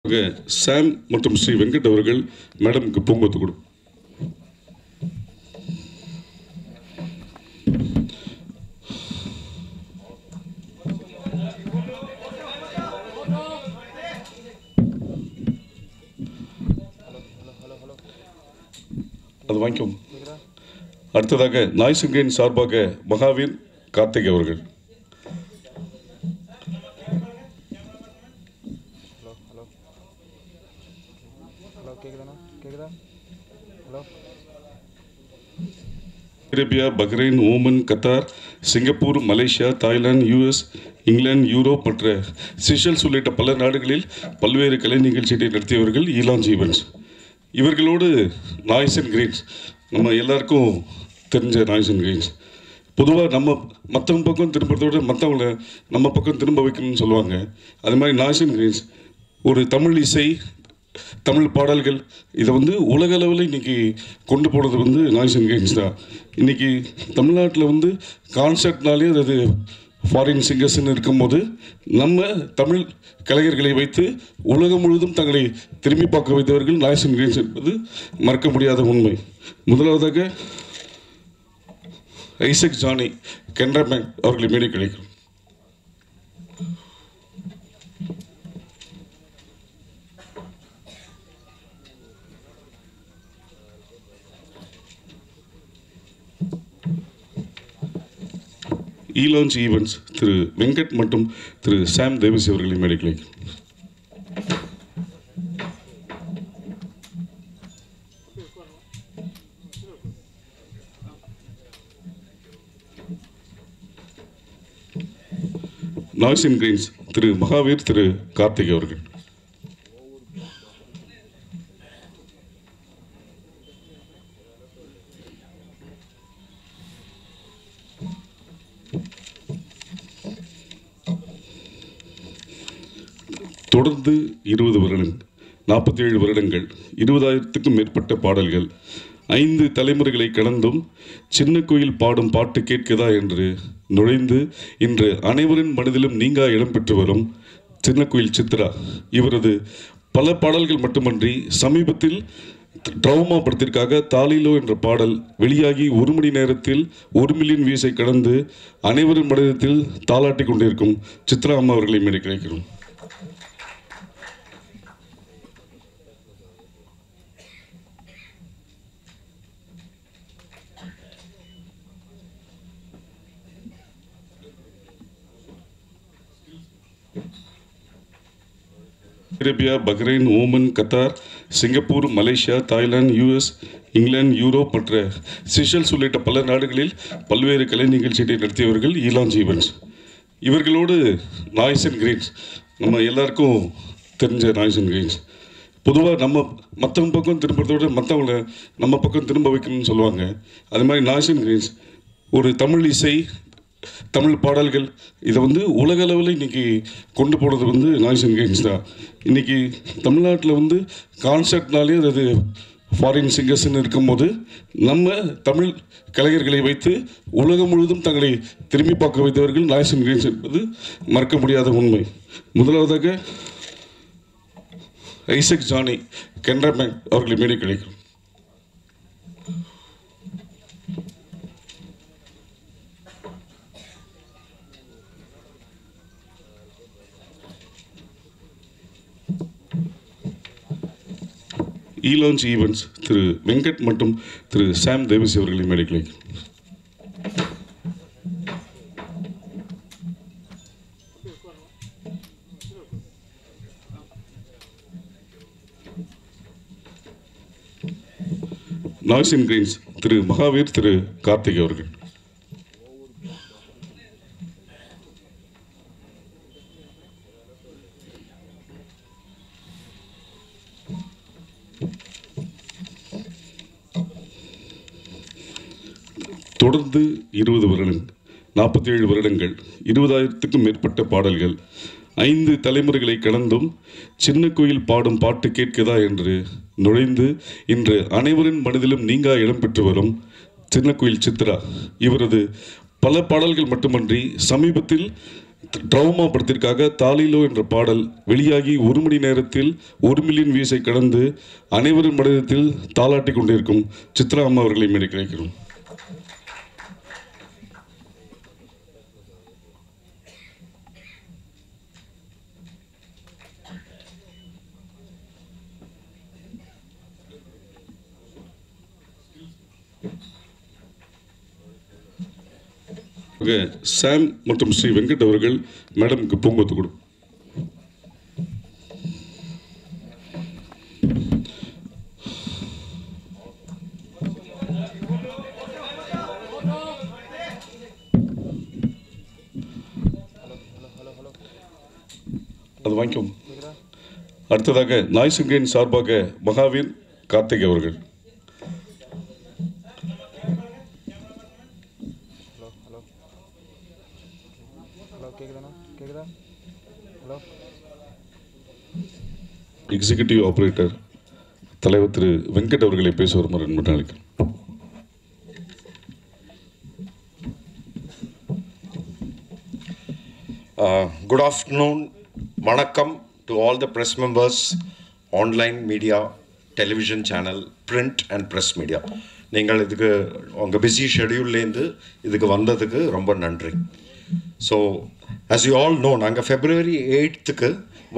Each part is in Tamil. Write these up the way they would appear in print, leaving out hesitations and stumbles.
சாம் மற்றும் ஸ்ரீ வெங்கட் அவர்கள் மேடமுக்கு பூங்கொத்து கொடு. அது வாங்கிக்கோங்க. அடுத்ததாக நாய் சிங்கரின் சார்பாக மகாவீர் கார்த்திக் அவர்கள். Arabia, Bahrain, Oman, Qatar, Singapore, Malaysia, Thailand, US, England, Europe மற்ற சிஷல்ஸ் உள்ளிட்ட பல நாடுகளில் பல்வேறு கலை நிகழ்ச்சிகளை நடத்தியவர்கள் ஈலான்ஸ் ஈவெண்ட்ஸ். இவர்களோடு நாய்ஸ் அண்ட் கிரீன்ஸ், நம்ம எல்லாருக்கும் தெரிஞ்ச நாய்ஸ் அண்ட் கிரீன்ஸ். பொதுவாக நம்ம மற்றவங்க பக்கம் திரும்புறத விட மற்றவங்கள நம்ம பக்கம் திரும்ப வைக்கணும்னு சொல்லுவாங்க. அது மாதிரி நாய்ஸ் அண்ட் கிரீன்ஸ் ஒரு தமிழ் இசை, தமிழ் பாடல்கள், இதை உலக அளவில் இன்றைக்கி கொண்டு போனது நாய்ஸ் அண்ட் கிரீன்ஸ் தான். இன்றைக்கி தமிழ்நாட்டில் கான்சர்ட்னாலே அது ஃபாரின் சிங்கர்ஸ்ன்னு இருக்கும்போது நம்ம தமிழ் கலைஞர்களை வைத்து உலகம் முழுவதும் தங்களை திரும்பி பார்க்க வைத்தவர்கள் நாய்ஸ் அண்ட் கிரீன்ஸ் என்பது மறக்க முடியாத உண்மை. முதலாவதாக ஐசக் ஜானி கென்ராமேன் அவர்களை மேடை கிடைக்கும். ஈலான்ஸ் ஈவெண்ட்ஸ் திரு வெங்கட் மற்றும் திரு சாம் தேவிஸ் அவர்களை மேடைகளை. நாய்ஸ் அண்ட் கிரீன்ஸ் திரு மகாவீர் திரு கார்த்திக் அவர்கள். தொடர்ந்து 20 வருடங்கள், 47 வருடங்கள், 20,000க்கும் மேற்பட்ட பாடல்கள், 5 தலைமுறைகளை கடந்தும் சின்ன கோயில் பாடும் பாட்டு கேட்கதா என்று நுழைந்து இன்று அனைவரின் மனதிலும் நீங்கா இடம் பெற்று வரும் சின்ன கோயில் சித்ரா. இவரது பல பாடல்கள் மட்டுமன்றி சமீபத்தில் ட்ராமா படத்திற்காக தாலிலோ என்ற பாடல் வெளியாகி 1 மணி நேரத்தில் 1 மில்லியன் வியூஸை கடந்து அனைவரின் மனதில் தாளாட்டி கொண்டிருக்கும் சித்ரா அம்மா அவர்களை மேடை கிடைக்கிறோம். Arabia, Bahrain, Oman, Qatar, Singapore, Malaysia, Thailand, US, England, Europe மற்ற சிஷல்ஸ் உள்ளிட்ட பல நாடுகளில் பல்வேறு கலை நிகழ்ச்சிகளை நடத்தியவர்கள் ஈலான்ஸ் ஈவெண்ட்ஸ். இவர்களோடு நாய்ஸ் அண்ட் கிரீன்ஸ், நம்ம எல்லாருக்கும் தெரிஞ்ச நாய்ஸ் அண்ட் கிரீன்ஸ். பொதுவாக நம்ம மற்றவங்க பக்கம் திரும்புறத விட மற்றவங்கள நம்ம பக்கம் திரும்ப வைக்கணும்னு சொல்லுவாங்க. அது மாதிரி நாய்ஸ் அண்ட் கிரீன்ஸ் ஒரு தமிழ் இசை, தமிழ் பாடல்கள், இதை உலக அளவில் இன்றைக்கி கொண்டு போனது நாய்ஸ் அண்ட் கிரீன்ஸ் தான். இன்றைக்கி தமிழ்நாட்டில் கான்சர்ட்னாலே அது ஃபாரின் சிங்கர்ஸ்ன்னு இருக்கும்போது நம்ம தமிழ் கலைஞர்களை வைத்து உலகம் முழுவதும் தங்களை திரும்பி பார்க்க வைத்தவர்கள் நாய்ஸ் அண்ட் கிரீன்ஸ் என்பது மறக்க முடியாத உண்மை. முதலாவதாக ஐசக் ஜானி கென்ராமேன் அவர்களை மேடை கிடைக்கும். ஈலான்ஸ் ஈவெண்ட்ஸ் திரு வெங்கட் மற்றும் திரு சாம் தேவிஸ் அவர்களை மேடை கிடைக்கும். நாய்ஸ் அண்ட் கிரீன்ஸ் திரு மகாவீர் திரு கார்த்திக் அவர்கள். தொடர்ந்து 20 வருடங்கள், 47 வருடங்கள், 20,000க்கும் மேற்பட்ட பாடல்கள், 5 தலைமுறைகளை கடந்தும் சின்ன கோயில் பாடும் பாட்டு கேட்கதா என்று நுழைந்து இன்று அனைவரின் மனதிலும் நீங்கா இடம் பெற்று வரும் சின்ன கோயில் சித்ரா. இவரது பல பாடல்கள் மட்டுமன்றி சமீபத்தில் ட்ரௌமா படத்திற்காக தாலிலோ என்ற பாடல் வெளியாகி 1 மணி நேரத்தில் 1 மில்லியன் வியூஸை கடந்து அனைவரும் மனதில் தாளாட்டி கொண்டிருக்கும் சித்ரா அம்மா அவர்களை மேடை கிடைக்கிறோம். சாம் மற்றும் ஸ்ரீ வெங்கட் அவர்கள் மேடமுக்கு பூங்கொத்து கொடு. அது வாங்கிக்கோங்க. அடுத்ததாக நாய்ஸ் இங்கிரீன்ஸ் சார்பாக மகாவீர் கார்த்திக் அவர்கள். எக்ஸிகியூட்டிவ் ஆபரேட்டர் தலைவர் திரு வெங்கட் அவர்களை பேச வருமாறு என்பதை அழைக்கிறேன். Good afternoon, வணக்கம் to all the press members, online media, television channel, print and press media. நீங்கள் இதுக்கு உங்கள் பிஸி ஷெடியூல்லேருந்து இதுக்கு வந்ததுக்கு ரொம்ப நன்றி. So as you all know, நாங்கள் February 8th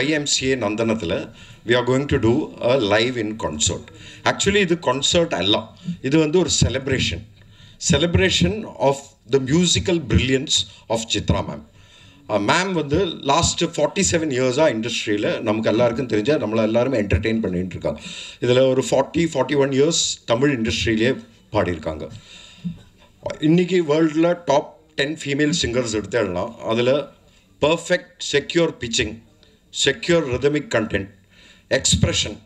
YMCA நந்தனத்தில் we are going to do a live in concert. Actually இது concert அல்ல, இது வந்து ஒரு celebration of the musical brilliance of Chitra ma'am. Ma'am வந்து லாஸ்ட் 47 இயர்ஸாக இண்டஸ்ட்ரியில் நமக்கு எல்லாருக்கும் தெரிஞ்சால் நம்மளை எல்லாருமே என்டர்டெயின் பண்ணிகிட்டு இருக்காங்க. இதில் ஒரு 41 இயர்ஸ் தமிழ் இண்டஸ்ட்ரியிலே பாடியிருக்காங்க. இன்றைக்கி வேர்ல்டில் டாப் 10 ஃபீமேல் சிங்கர்ஸ் எடுத்தேன்னா அதில் perfect secure pitching, secure rhythmic content, expression,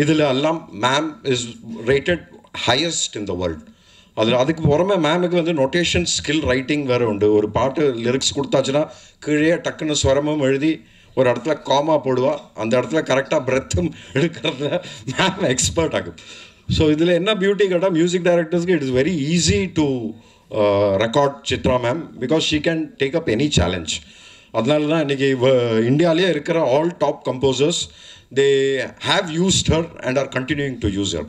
இதில் எல்லாம் ma'am is rated highest in the world. அதுக்கு புறமே மேமுக்கு வந்து நொட்டேஷன் ஸ்கில் ரைட்டிங் வேறு உண்டு. ஒரு பாட்டு லிரிக்ஸ் கொடுத்தாச்சுன்னா கீழே டக்குன்னு ஸ்வரமும் எழுதி ஒரு இடத்துல காமா போடுவா, அந்த இடத்துல கரெக்டாக பிரெத்தும் எடுக்கிறதுல மேம் எக்ஸ்பர்ட் ஆகும். ஸோ இதில் என்ன பியூட்டி கேட்டால் மியூசிக் டைரக்டர்ஸ்க்கு it is very easy to record Chitra ma'am because she can take up any challenge. அதனால தான் இன்றைக்கி இந்தியாவிலே இருக்கிற all top composers they have used her and are continuing to use her.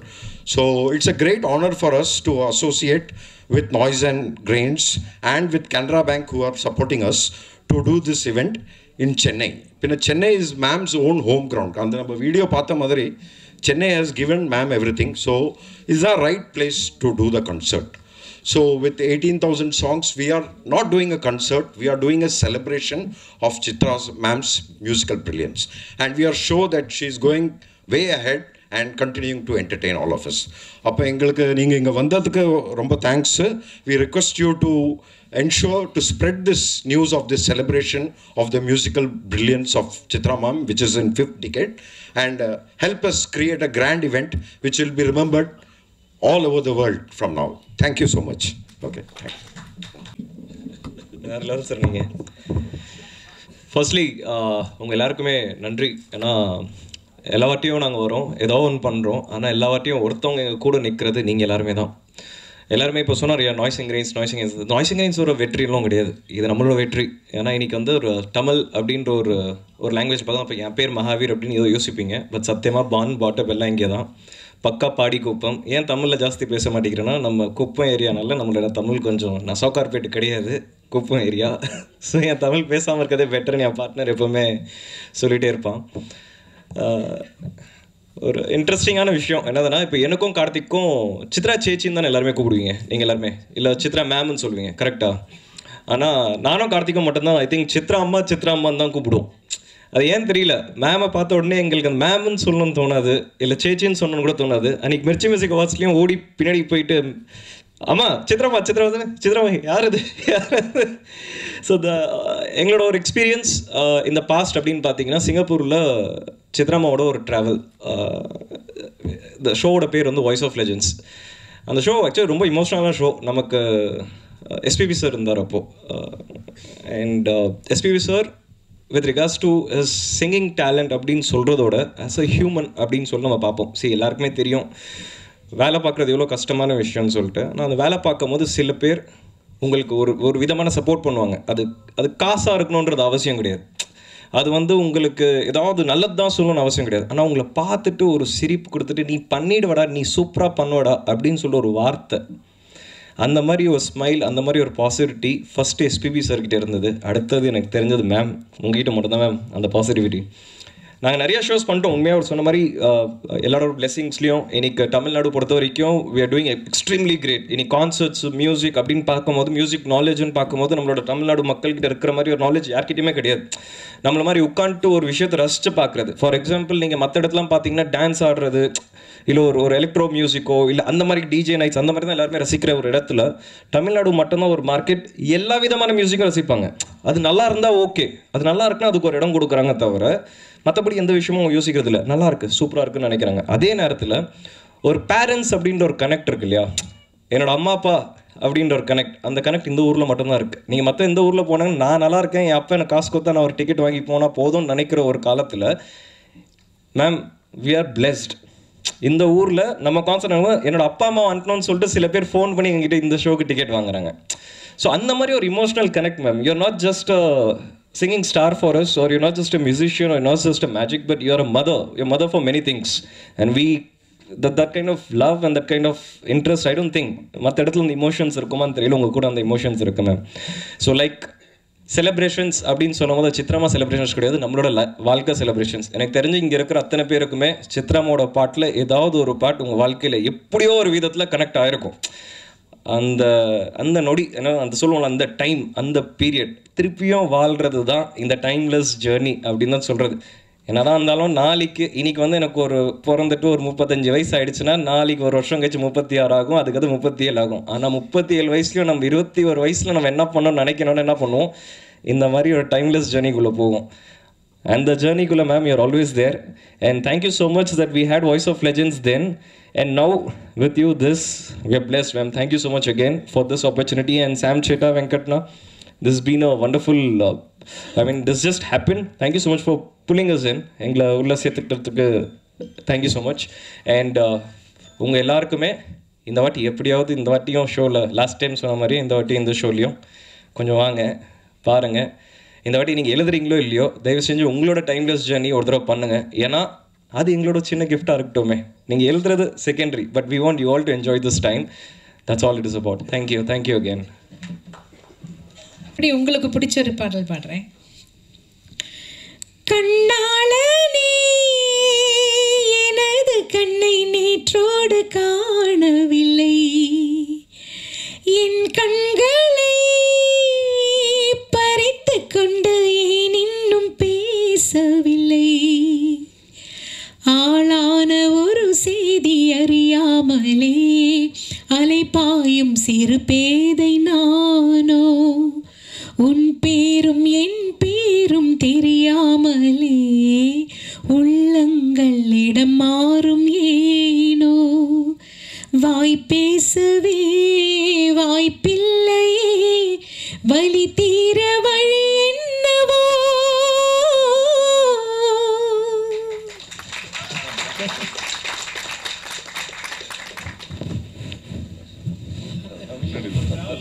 So it's a great honor for us to associate with Noise and Grains and with Canara Bank who are supporting us to do this event in Chennai. Chennai is ma'am's own home ground. And the video paatha madari Chennai has given ma'am everything, so is the right place to do the concert. So with 18,000 songs, we are not doing a concert, we are doing a celebration of Chitra's ma'am's musical brilliance. And we are sure that she is going way ahead and continuing to entertain all of us. அப்போ எங்களுக்கு நீங்கள் இங்கே வந்ததுக்கு ரொம்ப thanks. We request you to ensure to spread this news of this celebration of the musical brilliance of Chitra ma'am, which is in 5th decade, and help us create a grand event which will be remembered all over the world from now. Thank you so much. Okay. வேறு லெவல் சார் நீங்கள். ஃபர்ஸ்ட்லி உங்கள் எல்லாருக்குமே நன்றி. ஏன்னா எல்லா வாட்டியும் நாங்கள் வரோம், ஏதோ ஒன்று பண்ணுறோம், ஆனால் எல்லா வாட்டியும் ஒருத்தவங்க எங்கள் கூட நிற்கிறது நீங்கள் எல்லாருமே தான். எல்லாருமே இப்போ சொன்னார் நாய்ஸ் இங்கிரீன்ஸ் ஒரு வெற்றியெல்லாம் கிடையாது, இது நம்மளோட வெற்றி. ஏன்னா இன்றைக்கி வந்து ஒரு தமிழ் அப்படின்ற ஒரு லாங்குவேஜ் பார்த்தா இப்போ என் பேர் மகாவீர் அப்படின்னு ஏதோ யோசிப்பீங்க. பட் சத்தியமாக பாட்டப் எல்லாம் இங்கே தான். பக்கா பாடி குப்பம். ஏன் தமிழில் ஜாஸ்தி பேச மாட்டேங்கிறேன்னா நம்ம குப்பம் ஏரியானால நம்மளோட தமிழ் கொஞ்சம் நசோக்கார்பேட்டு கிடையாது, குப்பம் ஏரியா. ஸோ என் தமிழ் பேசாமல் இருக்கிறதே பெட்டர்னு என் பார்ட்னர் எப்போவுமே சொல்லிகிட்டே இருப்பான். ஒரு இன்ட்ரெஸ்டிங்கான விஷயம் என்னதுன்னா, இப்போ எனக்கும் கார்த்திக்கும் சித்ரா சேச்சின்னு தானே எல்லாருமே கூப்பிடுவீங்க நீங்கள் எல்லாருமே, இல்லை சித்ரா மேம்னு சொல்லுவீங்க கரெக்டாக. ஆனால் நானும் கார்த்திக்கும் மட்டும்தான் ஐ திங்க் சித்ரா அம்மான்னு தான் கூப்பிடுவோம். அது ஏன் தெரியல, மேமை பார்த்த உடனே எங்களுக்கு அந்த மேம்னு சொல்லணும்னு தோணாது, இல்லை சேச்சின்னு சொல்லணும்னு கூட தோணாது. அன்றைக்கி மிர்ச்சி மியூசிக் அவார்ட்ஸ்லேயும் ஓடி பின்னாடி போயிட்டு அம்மா சித்ராமா யார் இது. ஸோ எங்களோட ஒரு எக்ஸ்பீரியன்ஸ் இந்த பாஸ்ட் அப்படின்னு பார்த்தீங்கன்னா, சிங்கப்பூரில் சித்ராமாவோட ஒரு ட்ராவல். இந்த ஷோவோட பேர் வந்து வாய்ஸ் ஆஃப் லெஜெண்ட்ஸ். அந்த ஷோ ஆக்சுவலி ரொம்ப இமோஷ்னலான ஷோ. நமக்கு எஸ்பிபி சார் இருந்தார் அப்போது. And SPB sir with regards to singing talent அப்படின்னு சொல்கிறதோட ஆஸ் அ ஹியூமன் அப்படின்னு சொல்லி நம்ம பார்ப்போம். சரி, எல்லாருக்குமே தெரியும் வேலை பார்க்குறது எவ்வளோ கஷ்டமான விஷயம்னு சொல்லிட்டு. ஆனால் அந்த வேலை பார்க்கும் போது சில பேர் உங்களுக்கு ஒரு ஒரு விதமான சப்போர்ட் பண்ணுவாங்க. அது அது காசாக இருக்கணுன்றது அவசியம் கிடையாது. அது வந்து உங்களுக்கு ஏதாவது நல்லது தான் சொல்லணும்னு அவசியம் கிடையாது. ஆனால் உங்களை பார்த்துட்டு ஒரு சிரிப்பு கொடுத்துட்டு நீ பண்ணிடுவடா, நீ சூப்பராக பண்ணுவடா அப்படின்னு சொல்ல ஒரு வார்த்தை, அந்த மாதிரி ஒரு ஸ்மைல், அந்த மாதிரி ஒரு பாசிட்டிவிட்டி ஃபஸ்ட்டு எஸ்பிபி சார்கிட்ட இருந்தது. அடுத்தது எனக்கு தெரிஞ்சது மேம், உங்ககிட்ட மட்டும்தான் மேம் அந்த பாசிட்டிவிட்டி. நாங்கள் நிறைய ஷோஸ் பண்ணிட்டோம். உண்மையாக அவர் சொன்ன மாதிரி எல்லாரோட பிளெஸிங்ஸ்லையும் இன்னைக்கு தமிழ்நாடு பொறுத்த வரைக்கும் we are doing extremely great. இன்னைக்கு கான்சர்ட்ஸ், மியூசிக் அப்படின்னு பார்க்கும்போது, மியூசிக் நாலேஜ்னு பார்க்கும்போது நம்மளோட தமிழ்நாடு மக்கள்கிட்ட இருக்கிற மாதிரி ஒரு நாலேஜ் யார்கிட்டையுமே கிடையாது. நம்மள மாதிரி உட்காந்துட்டு ஒரு விஷயத்தை ரசித்து பார்க்குறது. ஃபார் எக்ஸாம்பிள் நீங்கள் மற்ற இடத்துலாம் பார்த்தீங்கன்னா டான்ஸ் ஆடுறது, இல்லை ஒரு எலக்ட்ரோ மியூசிக்கோ, இல்லை அந்த மாதிரி டிஜே நைட்ஸ், அந்த மாதிரி தான் எல்லாருமே ரசிக்கிற ஒரு இடத்துல தமிழ்நாடு மட்டும்தான் ஒரு மார்க்கெட். எல்லா விதமான மியூசிக்கும் ரசிப்பாங்க. அது நல்லா இருந்தால் ஓகே, அது நல்லா இருக்குன்னா அதுக்கு ஒரு இடம் கொடுக்குறாங்க தவிர மற்றபடி எந்த விஷயமும் அவங்க யோசிக்கிறது இல்லை. நல்லா இருக்கு, சூப்பராக இருக்குன்னு நினைக்கிறாங்க. அதே நேரத்தில் ஒரு பேரண்ட்ஸ் அப்படின்ற ஒரு கனெக்ட் இருக்கு இல்லையா, என்னோட அம்மா அப்பா அப்படின்ற ஒரு கனெக்ட், அந்த கனெக்ட் இந்த ஊரில் மட்டும்தான் இருக்குது. நீங்கள் மற்ற எந்த ஊரில் போனாங்கன்னா நான் நல்லா இருக்கேன், என் அப்பா எனக்கு காசு கொடுத்தா நான் ஒரு டிக்கெட் வாங்கி போனால் போதும்னு நினைக்கிற ஒரு காலத்தில் மேம் வி ஆர் பிளெஸ்ட். இந்த ஊரில் நம்ம கான்சர்ட் என்னோட அப்பா அம்மா அனுப்பணும்னு சொல்லிட்டு சில பேர் ஃபோன் பண்ணி எங்ககிட்ட இந்த ஷோக்கு டிக்கெட் வாங்குறாங்க. ஸோ அந்த மாதிரி ஒரு emotional connect ma'am. You're not just singing star for us, or you're not just a musician, or you're not just a magic, but you're a mother. You're a mother for many things. And we, that kind of love and that kind of interest, I don't think மற்ற இடத்துல அந்த இமோஷன்ஸ் இருக்குமான்னு தெரியல, உங்கள் கூட அந்த இமோஷன்ஸ் இருக்கு மேம். ஸோ லைக் செலிப்ரேஷன்ஸ் அப்படின்னு சொல்லும்போது சித்ராமா செலிப்ரேஷன்ஸ் கிடையாது, நம்மளோட வாழ்க்கை செலிப்ரேஷன்ஸ். எனக்கு தெரிஞ்சு இங்கே இருக்கிற அத்தனை பேருக்குமே சித்ராமாவோட பாட்டில் ஏதாவது ஒரு பாட்டு உங்கள் வாழ்க்கையில் எப்படியோ ஒரு விதத்தில் கனெக்ட் ஆகிருக்கும். அந்த அந்த நொடி, ஏன்னா அந்த சொல்லுவோம்ல, அந்த டைம், அந்த பீரியட் திருப்பியும் வாழ்கிறது தான் இந்த டைம்லெஸ் ஜேர்னி அப்படின்னு தான் சொல்கிறது. என்னதான் இருந்தாலும் நாளைக்கு இன்னைக்கு வந்து எனக்கு ஒரு பிறந்துட்டு ஒரு 35 வயசு ஆகிடுச்சுன்னா நாளைக்கு ஒரு வருஷம் கழிச்சு 36 ஆகும், அதுக்கு அது 37 ஆகும். ஆனால் 37 வயசுலையும் நம்ம 21 வயசில் நம்ம என்ன பண்ணணும்னு நினைக்கணும்னு என்ன பண்ணுவோம், இந்த மாதிரி ஒரு டைம்லெஸ் ஜேர்னிக்குள்ளே போவோம். And the journey kulla ma'am, you're always there, and thank you so much that we had Voice of Legends then, and now with you this, we are blessed ma'am. Thank you so much again for this opportunity. And Sam Cheta Venkatna, this has been a wonderful I mean this just happened. Thank you so much for pulling us in. engla ulla sethukku thank you so much. And unga ellarkume இந்த வாட்டி எப்படியாவது இந்த வாட்டியும் ஷோவில் லாஸ்ட் டைம் சொன்ன மாதிரி இந்த வாட்டி இந்த ஷோலையும் கொஞ்சம் வாங்க பாருங்கள். இந்த வாட்டி நீங்கள் எழுதுறீங்களோ இல்லையோ, தயவு செஞ்சு உங்களோட டைம்லெஸ் ஜேர்னி ஒரு தடவை பண்ணுங்கள். ஏன்னா அது எங்களோட சின்ன கிஃப்டாக இருக்கட்டுமே. நீங்கள் எழுதுறது secondary, but we want you all to enjoy this time. That's all it is about. Thank you again. அப்படி உங்களுக்கு பிடிச்ச ஒரு பாடல் பாடுறேன். கண்ணாளனே எனது கண்ணை நேற்றோடு காணவில்லை, என் கண்களை பறித்து கொண்டு ஏன் இன்னும் பேசவில்லை, ஆளான ஒரு செய்தி அறியாமலே அலைபாயும் சிறு பேதை நானோ, உன் பேரும் என் பேரும் தெரியாமலே உள்ளங்கள் இடம் மாறும் ஏனோ, வாய் பேசவே வாய்ப்பில்லையே, வலி தீர வழி என்னவோ.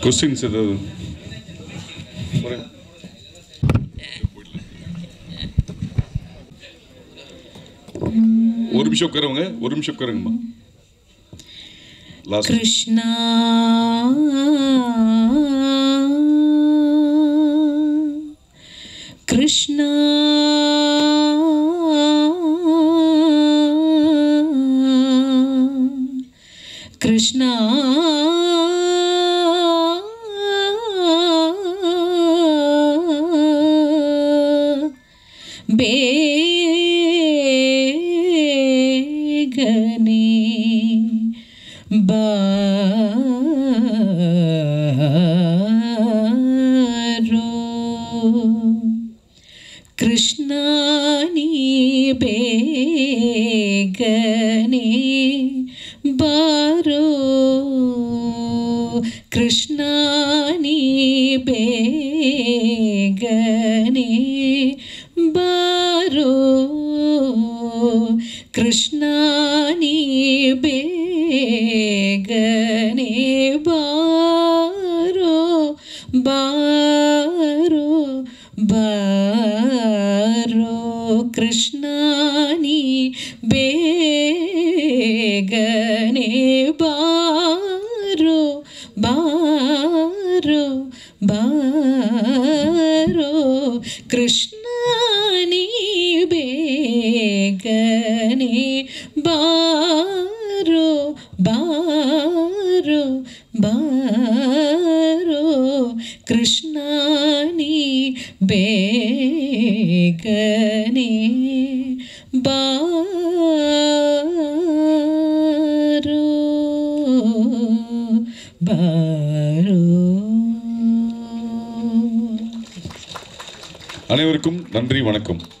கொஸ்டின்ஸ் ஏதாவது? ஒரு நிமிஷம் உட்காருங்கம்மா. கிருஷ்ணா கிருஷ்ணா கிருஷ்ணா பேகனே பாரோ, கிருஷ்ணா நீ பேகனே பாரோ, கிருஷ்ணா நீ பேகனே பாரோ, கிருஷ்ணா நீ பேகனே பாரோ, கிருஷ்ணா நீ ಬೇಗನೆ ಬಾರೋ ಬಾರೋ ಬಾರೋ ಕೃಷ್ಣ ನೀ ಬೇಗನೆ ಬಾರೋ ಬಾರೋ ಬಾರೋ ಕೃಷ್ಣ ನೀ ಬೇಗನೆ ಬಾರೋ ಬಾರೋ. அனைவருக்கும் நன்றி, வணக்கம்.